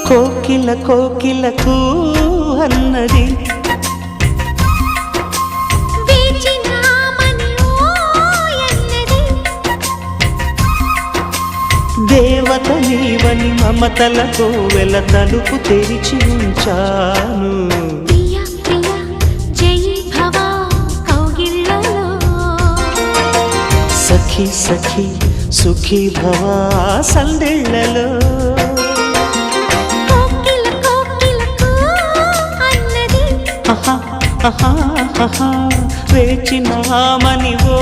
కోకిల కోకిలకు అన్నది దేవత నీవని మమతలతో వెల తలుపు తెరిచి ఉంచాను. సఖీ సఖీ సుఖీ భవ సందేళ్లలో వేచినామని ఓ